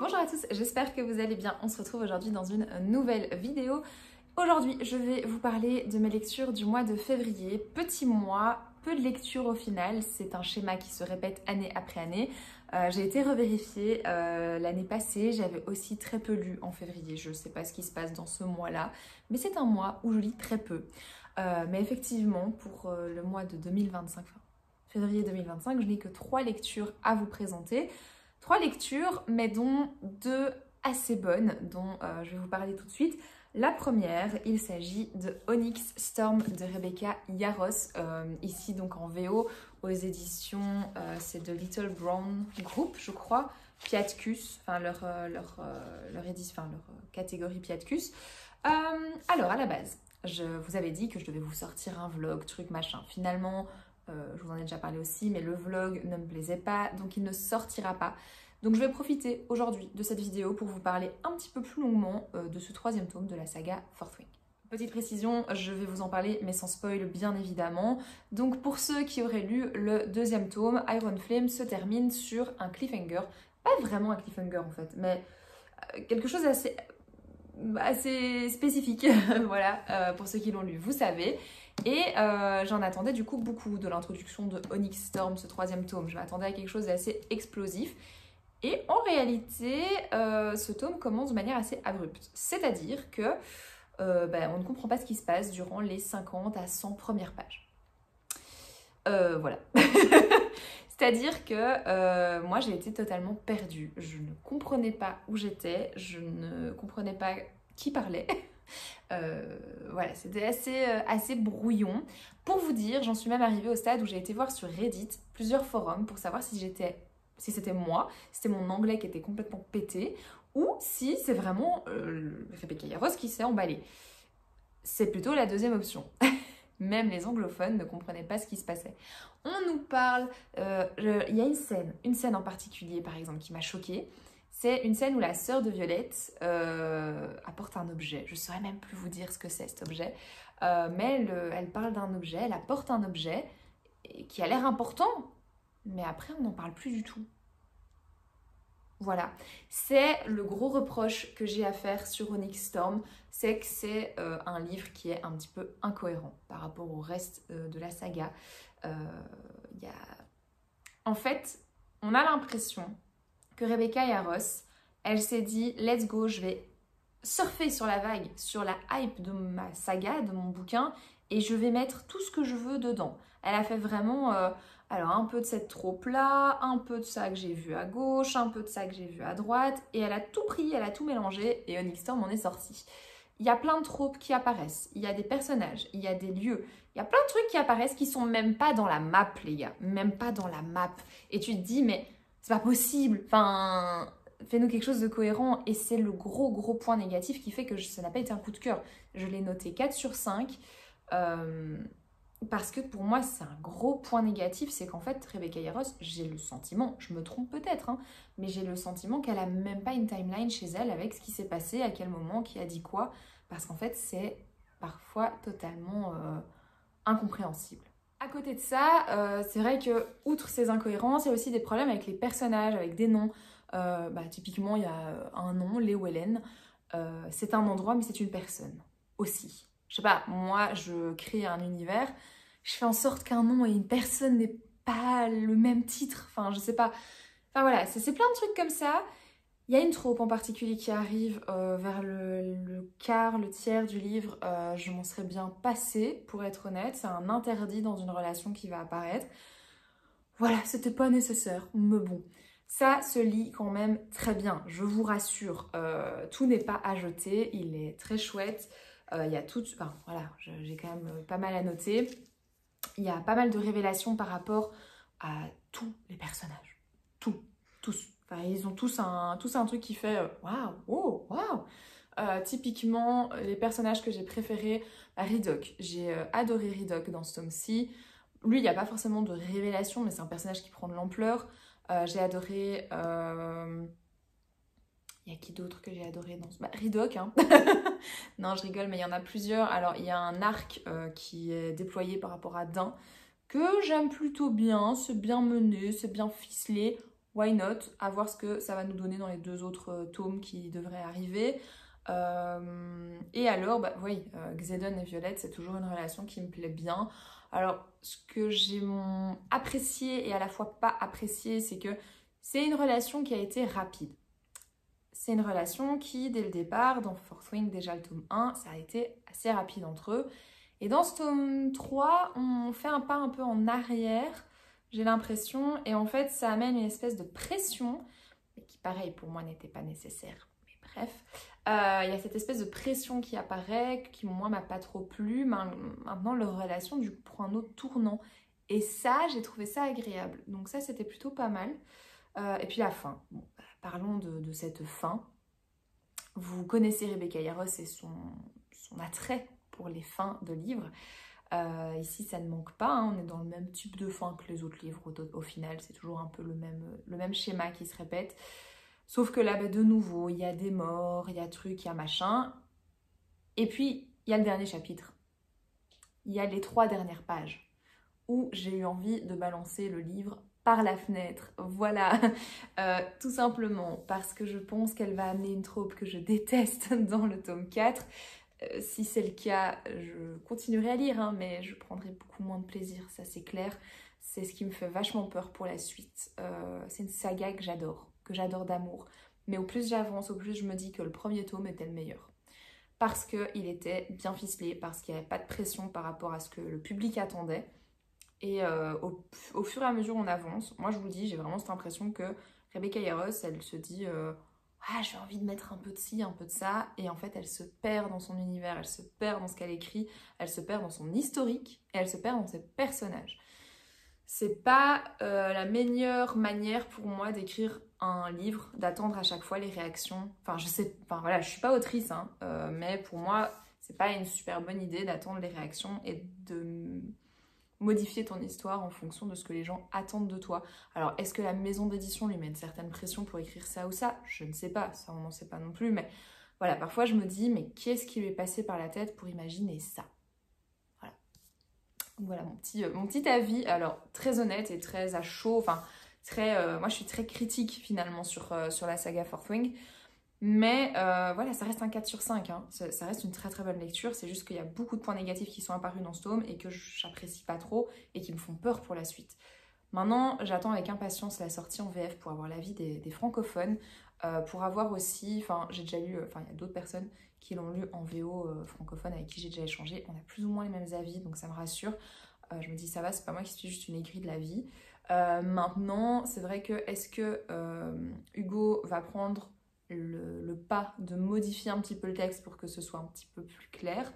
Bonjour à tous, j'espère que vous allez bien. On se retrouve aujourd'hui dans une nouvelle vidéo. Aujourd'hui, je vais vous parler de mes lectures du mois de février. Petit mois, peu de lectures au final. C'est un schéma qui se répète année après année. J'ai été revérifier l'année passée. J'avais aussi très peu lu en février. Je ne sais pas ce qui se passe dans ce mois-là. Mais c'est un mois où je lis très peu. Mais effectivement, pour le mois de 2025, enfin, février 2025, je n'ai que 3 lectures à vous présenter. 3 lectures, mais dont 2 assez bonnes, dont je vais vous parler tout de suite. La première, il s'agit de Onyx Storm de Rebecca Yarros, ici donc en VO, aux éditions, c'est de Little Brown Group, je crois, Piatkus, enfin leur catégorie Piatkus. Alors, à la base, je vous avais dit que je devais vous sortir un vlog, truc machin. Finalement, je vous en ai déjà parlé aussi, mais le vlog ne me plaisait pas, donc il ne sortira pas. Donc je vais profiter aujourd'hui de cette vidéo pour vous parler un petit peu plus longuement de ce 3e tome de la saga Fourth Wing. Petite précision, je vais vous en parler, mais sans spoil bien évidemment. Donc pour ceux qui auraient lu le 2e tome, Iron Flame se termine sur un cliffhanger. Pas vraiment un cliffhanger en fait, mais quelque chose assez spécifique, voilà, pour ceux qui l'ont lu, vous savez. Et j'en attendais du coup beaucoup de l'introduction de Onyx Storm, ce 3e tome. Je m'attendais à quelque chose d'assez explosif. Et en réalité, ce tome commence de manière assez abrupte. C'est-à-dire que on ne comprend pas ce qui se passe durant les 50 à 100 premières pages. Voilà. C'est-à-dire que moi, j'ai été totalement perdue. Je ne comprenais pas où j'étais, je ne comprenais pas qui parlait. Voilà, c'était assez brouillon. Pour vous dire, j'en suis même arrivée au stade où j'ai été voir sur Reddit plusieurs forums pour savoir si c'était moi, si c'était mon anglais qui était complètement pété, ou si c'est vraiment Rebecca Yarros qui s'est emballée. C'est plutôt la 2e option. Même les anglophones ne comprenaient pas ce qui se passait. On nous parle... Il y a une scène en particulier, par exemple, qui m'a choquée. C'est une scène où la sœur de Violette apporte un objet. Je ne saurais même plus vous dire ce que c'est, cet objet. Mais elle parle d'un objet, elle apporte un objet qui a l'air important. Mais après, on n'en parle plus du tout. Voilà. C'est le gros reproche que j'ai à faire sur Onyx Storm, c'est que c'est un livre qui est un petit peu incohérent par rapport au reste de la saga. En fait, on a l'impression que Rebecca Yarros, elle s'est dit « Let's go, je vais surfer sur la vague, sur la hype de ma saga, de mon bouquin, et je vais mettre tout ce que je veux dedans. » Elle a fait vraiment... alors un peu de cette trope-là, un peu de ça que j'ai vu à gauche, un peu de ça que j'ai vu à droite, et elle a tout pris, elle a tout mélangé, et Onyx Storm en est sorti. Il y a plein de tropes qui apparaissent, il y a des personnages, il y a des lieux, il y a plein de trucs qui apparaissent qui sont même pas dans la map, les gars, même pas dans la map. Et tu te dis, mais c'est pas possible, enfin, fais-nous quelque chose de cohérent, et c'est le gros point négatif qui fait que ça n'a pas été un coup de cœur. Je l'ai noté 4 sur 5, parce que pour moi, c'est un gros point négatif, c'est qu'en fait, Rebecca Yarros, j'ai le sentiment, je me trompe peut-être, hein, mais j'ai le sentiment qu'elle a même pas une timeline chez elle avec ce qui s'est passé, à quel moment, qui a dit quoi, parce qu'en fait, c'est parfois totalement incompréhensible. À côté de ça, c'est vrai que, outre ces incohérences, il y a aussi des problèmes avec les personnages, avec des noms. Typiquement, il y a un nom, Léo Hélène, c'est un endroit, mais c'est une personne aussi. Je sais pas, moi, je crée un univers, je fais en sorte qu'un nom et une personne n'aient pas le même titre. Enfin, je sais pas. Enfin, voilà, c'est plein de trucs comme ça. Il y a une trope en particulier qui arrive vers le quart, le tiers du livre. Je m'en serais bien passée, pour être honnête. C'est un interdit dans une relation qui va apparaître. Voilà, c'était pas nécessaire, mais bon. Ça se lit quand même très bien, je vous rassure. Tout n'est pas à jeter, il est très chouette. Il y a tout, enfin voilà, j'ai quand même pas mal à noter. Il y a pas mal de révélations par rapport à tous les personnages. Tous. Enfin, ils ont tous un truc qui fait waouh, oh, waouh. Typiquement, les personnages que j'ai préférés, Ridoc. J'ai adoré Ridoc dans ce tome-ci. Lui, il n'y a pas forcément de révélation, mais c'est un personnage qui prend de l'ampleur. J'ai adoré... Il y a qui d'autre que j'ai adoré dans ce... Ridoc, hein. Non, je rigole, mais il y en a plusieurs. Alors, il y a un arc qui est déployé par rapport à Dain, que j'aime plutôt bien. C'est bien mené, c'est bien ficelé. why not, à voir ce que ça va nous donner dans les 2 autres tomes qui devraient arriver. Et alors, bah oui, Xénon et Violette, c'est toujours une relation qui me plaît bien. Alors, ce que j'ai apprécié et à la fois pas apprécié, c'est que c'est une relation qui a été rapide. C'est une relation qui, dès le départ, dans Fourth Wing, déjà le tome 1, ça a été assez rapide entre eux. Et dans ce tome 3, on fait un pas un peu en arrière, j'ai l'impression, et en fait, ça amène une espèce de pression, mais qui, pareil, pour moi, n'était pas nécessaire. Mais bref, il y a cette espèce de pression qui apparaît, qui, moi, m'a pas trop plu. Maintenant, leur relation, du coup, prend un autre tournant. Et ça, j'ai trouvé ça agréable. Donc ça, c'était plutôt pas mal. Et puis la fin. Bon, parlons de cette fin. Vous connaissez Rebecca Yarros et son attrait pour les fins de livres. Ici, ça ne manque pas, hein, on est dans le même type de fin que les autres livres. Au final, c'est toujours un peu le même schéma qui se répète. Sauf que là, bah, de nouveau, il y a des morts, il y a trucs, il y a machin. Et puis, il y a le dernier chapitre. Il y a les 3 dernières pages où j'ai eu envie de balancer le livre par la fenêtre, voilà, tout simplement parce que je pense qu'elle va amener une trope que je déteste dans le tome 4. Si c'est le cas, je continuerai à lire, hein, mais je prendrai beaucoup moins de plaisir, ça c'est clair. C'est ce qui me fait vachement peur pour la suite. C'est une saga que j'adore d'amour. Mais au plus j'avance, au plus je me dis que le premier tome était le meilleur. Parce qu'il était bien ficelé, parce qu'il n'y avait pas de pression par rapport à ce que le public attendait. Et au fur et à mesure on avance, moi je vous dis, j'ai vraiment cette impression que Rebecca Yarros, elle se dit ah, j'ai envie de mettre un peu de ci, un peu de ça, et en fait elle se perd dans son univers, elle se perd dans ce qu'elle écrit, elle se perd dans son historique, et elle se perd dans ses personnages. C'est pas la meilleure manière pour moi d'écrire un livre, d'attendre à chaque fois les réactions. Enfin, voilà, je suis pas autrice, hein, mais pour moi, c'est pas une super bonne idée d'attendre les réactions et de modifier ton histoire en fonction de ce que les gens attendent de toi. Alors, est-ce que la maison d'édition lui met une certaine pression pour écrire ça ou ça? Je ne sais pas, ça on n'en sait pas non plus, mais voilà, parfois je me dis, mais qu'est-ce qui lui est passé par la tête pour imaginer ça? Voilà. Donc voilà mon petit avis, alors très honnête et très à chaud, enfin, moi je suis très critique finalement sur la saga Fourth Wing. Mais voilà, ça reste un 4 sur 5, hein. Ça reste une très très bonne lecture, c'est juste qu'il y a beaucoup de points négatifs qui sont apparus dans ce tome et que j'apprécie pas trop et qui me font peur pour la suite. Maintenant, j'attends avec impatience la sortie en VF pour avoir l'avis des francophones, pour avoir aussi, enfin j'ai déjà lu, il y a d'autres personnes qui l'ont lu en VO francophone avec qui j'ai déjà échangé, on a plus ou moins les mêmes avis, donc ça me rassure. Je me dis ça va, c'est pas moi qui suis juste une aigrie de la vie. Maintenant, c'est vrai que est-ce que Hugo va prendre le pas de modifier un petit peu le texte pour que ce soit un petit peu plus clair?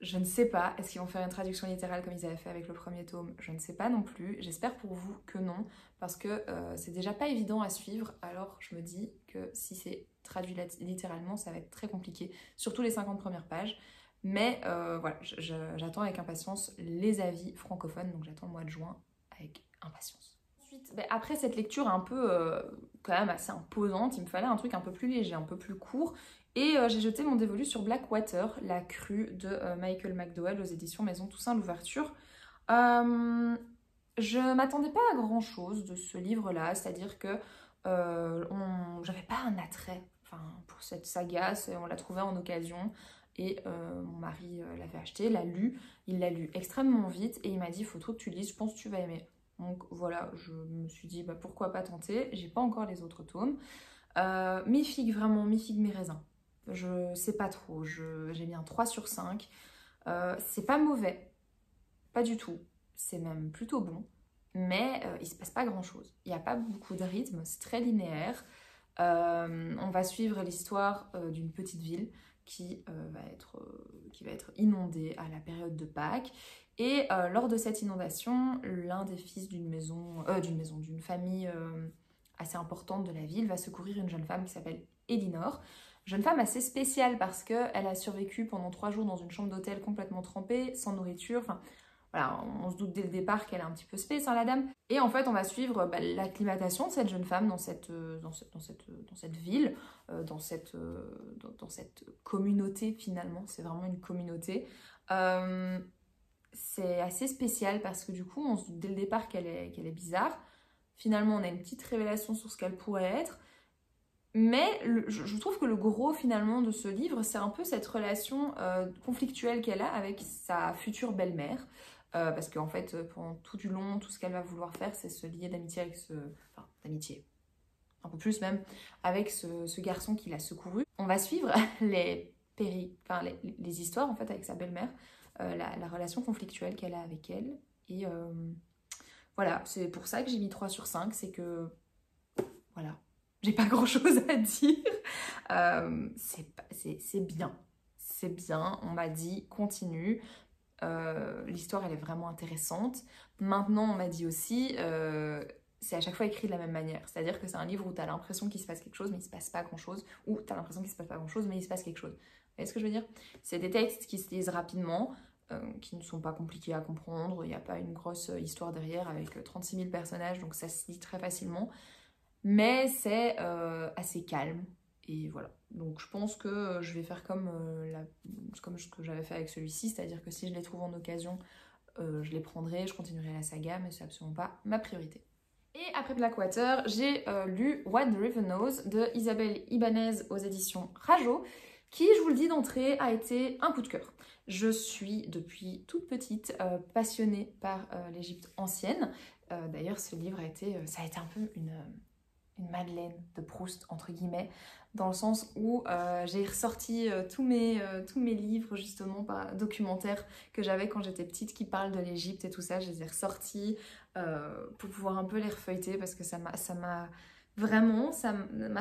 Je ne sais pas. Est-ce qu'ils vont faire une traduction littérale comme ils avaient fait avec le premier tome? Je ne sais pas non plus. J'espère pour vous que non, parce que c'est déjà pas évident à suivre. Alors je me dis que si c'est traduit littéralement, ça va être très compliqué, surtout les 50 premières pages. Mais voilà, j'attends avec impatience les avis francophones, donc j'attends le mois de juin avec impatience. Ensuite, après cette lecture un peu quand même assez imposante, il me fallait un truc un peu plus léger, un peu plus court. Et j'ai jeté mon dévolu sur Blackwater, la crue de Michael McDowell aux éditions Maison Toussaint Louverture. Je m'attendais pas à grand chose de ce livre-là, c'est-à-dire que j'avais pas un attrait pour cette saga, on l'a trouvé en occasion. Et mon mari l'avait acheté, l'a lu, il l'a lu extrêmement vite et il m'a dit il faut trop que tu lises, je pense que tu vas aimer. Donc voilà, je me suis dit pourquoi pas tenter, j'ai pas encore les autres tomes. Mi-figue, vraiment, mi-figue, mi-raisin. Je sais pas trop, j'ai mis un 3 sur 5. C'est pas mauvais, pas du tout, c'est même plutôt bon, mais il se passe pas grand chose. Il n'y a pas beaucoup de rythme, c'est très linéaire. On va suivre l'histoire d'une petite ville qui va être inondée à la période de Pâques. Et lors de cette inondation, l'un des fils d'une famille assez importante de la ville va secourir une jeune femme qui s'appelle Elinor. Jeune femme assez spéciale parce qu'elle a survécu pendant 3 jours dans une chambre d'hôtel complètement trempée, sans nourriture. Enfin, voilà, on se doute dès le départ qu'elle est un petit peu spéciale, hein, la dame. Et en fait, on va suivre l'acclimatation de cette jeune femme dans cette ville, dans cette communauté finalement. C'est vraiment une communauté. C'est assez spécial parce que du coup, on se doute dès le départ qu'elle est bizarre. finalement on a une petite révélation sur ce qu'elle pourrait être. Mais je trouve que le gros finalement de ce livre, c'est un peu cette relation conflictuelle qu'elle a avec sa future belle-mère. Parce qu'en fait, pendant tout du long, tout ce qu'elle va vouloir faire, c'est se lier d'amitié avec enfin, d'amitié, un peu plus même, avec ce garçon qui l'a secouru. On va suivre les histoires en fait avec sa belle-mère, la relation conflictuelle qu'elle a avec elle. Et voilà, c'est pour ça que j'ai mis 3 sur 5, c'est que, voilà, j'ai pas grand chose à dire. C'est bien. C'est bien, on m'a dit continue. L'histoire elle est vraiment intéressante. Maintenant on m'a dit aussi, c'est à chaque fois écrit de la même manière. C'est-à-dire que c'est un livre où t'as l'impression qu'il se passe quelque chose mais il se passe pas grand chose. Ou t'as l'impression qu'il se passe pas grand chose mais il se passe quelque chose. Vous voyez ce que je veux dire? C'est des textes qui se lisent rapidement, qui ne sont pas compliqués à comprendre. Il n'y a pas une grosse histoire derrière avec 36 000 personnages, donc ça se lit très facilement. Mais c'est assez calme. Et voilà. Donc je pense que je vais faire comme ce que j'avais fait avec celui-ci, c'est-à-dire que si je les trouve en occasion, je les prendrai, je continuerai la saga, mais c'est absolument pas ma priorité. Et après Blackwater, j'ai lu What the River Knows de Isabelle Ibanez aux éditions Rajo, qui, je vous le dis d'entrée, a été un coup de cœur. Je suis depuis toute petite passionnée par l'Égypte ancienne. D'ailleurs, ce livre ça a été un peu une Madeleine de Proust, entre guillemets, dans le sens où j'ai ressorti tous mes livres, justement, documentaires que j'avais quand j'étais petite, qui parlent de l'Égypte et tout ça. Je les ai ressortis pour pouvoir un peu les refeuilleter, parce que ça m'a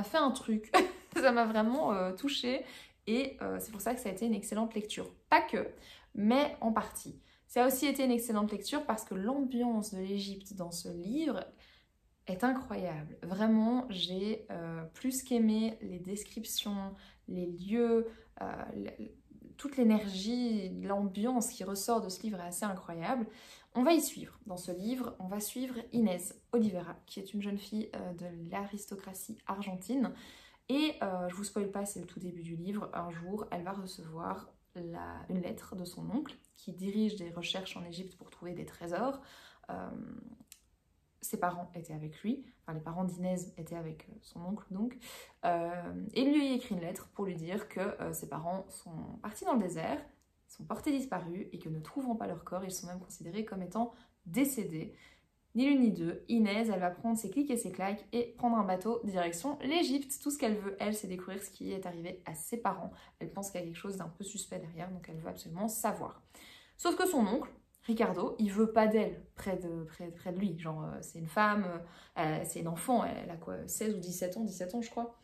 fait un truc. Ça m'a vraiment touchée. Et c'est pour ça que ça a été une excellente lecture. Pas que, mais en partie. Ça a aussi été une excellente lecture parce que l'ambiance de l'Égypte dans ce livre est incroyable. Vraiment, j'ai plus qu'aimé les descriptions, les lieux, toute l'énergie, l'ambiance qui ressort de ce livre est assez incroyable. On va y suivre. Dans ce livre, on va suivre Inès Oliveira, qui est une jeune fille de l'aristocratie argentine. Et je vous spoil pas, c'est le tout début du livre. Un jour, elle va recevoir une lettre de son oncle qui dirige des recherches en Égypte pour trouver des trésors. Ses parents étaient avec lui, enfin les parents d'Inès étaient avec son oncle donc, et lui a écrit une lettre pour lui dire que ses parents sont partis dans le désert, sont portés disparus et que ne trouvant pas leur corps, ils sont même considérés comme étant décédés. Ni l'une ni deux, Inès, elle va prendre ses clics et ses claques et prendre un bateau direction l'Égypte. Tout ce qu'elle veut, elle, c'est découvrir ce qui est arrivé à ses parents. Elle pense qu'il y a quelque chose d'un peu suspect derrière, donc elle veut absolument savoir. Sauf que son oncle, Ricardo, il veut pas d'elle près de lui. Genre, c'est une femme, c'est une enfant, elle a quoi, 16 ou 17 ans je crois.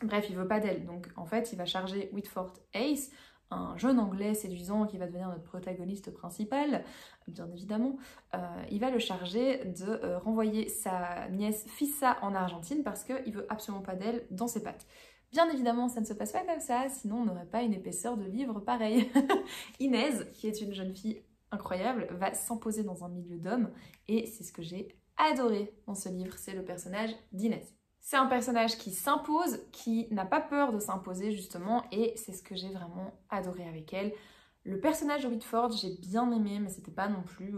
Bref, il veut pas d'elle. Donc en fait, il va charger Whitford Ace, un jeune anglais séduisant qui va devenir notre protagoniste principal, bien évidemment. Il va le charger de renvoyer sa nièce Fissa en Argentine parce qu'il veut absolument pas d'elle dans ses pattes. Bien évidemment, ça ne se passe pas comme ça, sinon on n'aurait pas une épaisseur de livre pareil. Inès, qui est une jeune fille incroyable, va s'imposer dans un milieu d'hommes et c'est ce que j'ai adoré dans ce livre, c'est le personnage d'Inès. C'est un personnage qui s'impose, qui n'a pas peur de s'imposer justement et c'est ce que j'ai vraiment adoré avec elle. Le personnage de Whitford, j'ai bien aimé mais c'était pas non plus...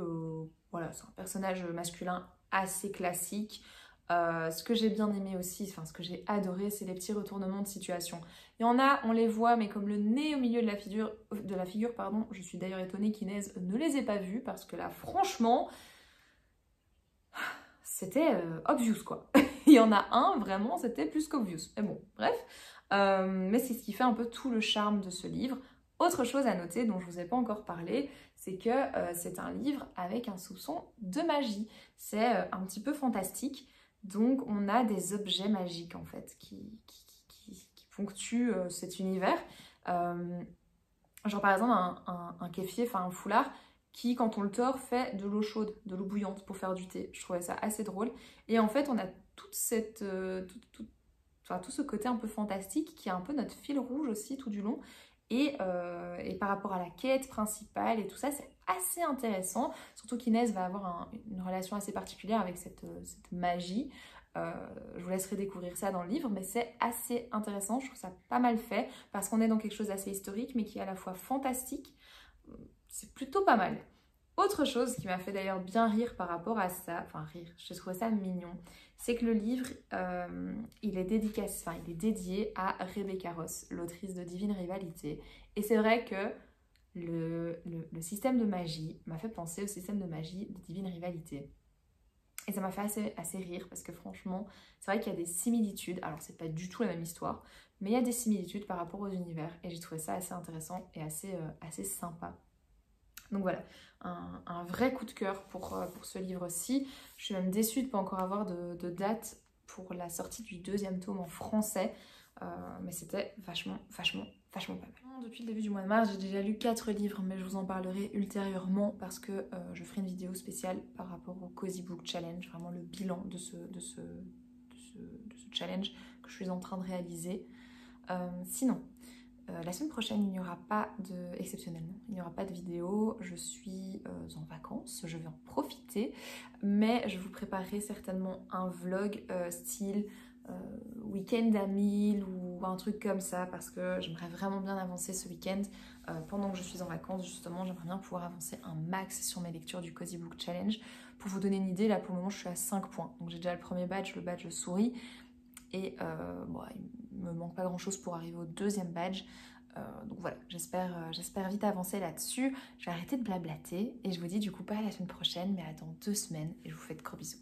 voilà, c'est un personnage masculin assez classique. Ce que j'ai bien aimé aussi, enfin ce que j'ai adoré, c'est les petits retournements de situation. Il y en a, on les voit, mais comme le nez au milieu de la figure, pardon. Je suis d'ailleurs étonnée qu'Inès ne les ait pas vus, parce que là, franchement, c'était obvious, quoi. Il y en a un, vraiment, c'était plus qu'obvious. Mais bon, bref. Mais c'est ce qui fait un peu tout le charme de ce livre. Autre chose à noter, dont je ne vous ai pas encore parlé, c'est que c'est un livre avec un soupçon de magie. C'est un petit peu fantastique. Donc on a des objets magiques en fait qui ponctuent cet univers. Genre par exemple un kéfier, enfin un foulard qui quand on le tord fait de l'eau chaude, de l'eau bouillante pour faire du thé. Je trouvais ça assez drôle. Et en fait on a toute cette, tout ce côté un peu fantastique qui est un peu notre fil rouge aussi tout du long. Et par rapport à la quête principale et tout ça, c'est assez intéressant. Surtout qu'Inès va avoir une relation assez particulière avec cette magie. Je vous laisserai découvrir ça dans le livre, mais c'est assez intéressant. Je trouve ça pas mal fait parce qu'on est dans quelque chose d'assez historique, mais qui est à la fois fantastique. C'est plutôt pas mal. Autre chose qui m'a fait d'ailleurs bien rire par rapport à ça, enfin rire, je trouvais ça mignon, c'est que le livre, il est dédié à Rebecca Ross, l'autrice de Divine Rivalité. Et c'est vrai que le système de magie m'a fait penser au système de magie de Divine Rivalité. Et ça m'a fait assez rire parce que franchement, c'est vrai qu'il y a des similitudes. Alors c'est pas du tout la même histoire, mais il y a des similitudes par rapport aux univers. Et j'ai trouvé ça assez intéressant et assez sympa. Donc voilà, un vrai coup de cœur pour ce livre-ci. Je suis même déçue de ne pas encore avoir de date pour la sortie du 2e tome en français. Mais c'était vachement pas mal. Depuis le début du mois de mars, j'ai déjà lu 4 livres, mais je vous en parlerai ultérieurement parce que je ferai une vidéo spéciale par rapport au Cozy Book Challenge, vraiment le bilan de ce challenge que je suis en train de réaliser. Sinon, la semaine prochaine, il n'y aura pas exceptionnellement, il n'y aura pas de vidéo. Je suis en vacances, je vais en profiter, mais je vous préparerai certainement un vlog style week-end à 1000 ou un truc comme ça parce que j'aimerais vraiment bien avancer ce week-end. Pendant que je suis en vacances, justement, j'aimerais bien pouvoir avancer un max sur mes lectures du Cozy Book Challenge. Pour vous donner une idée, là pour le moment, je suis à 5 points. Donc j'ai déjà le premier badge, le badge souris. Et bon, il me manque pas grand chose pour arriver au 2e badge. Donc voilà, j'espère vite avancer là-dessus. Je vais arrêter de blablater et je vous dis du coup pas à la semaine prochaine mais à dans 2 semaines et je vous fais de gros bisous.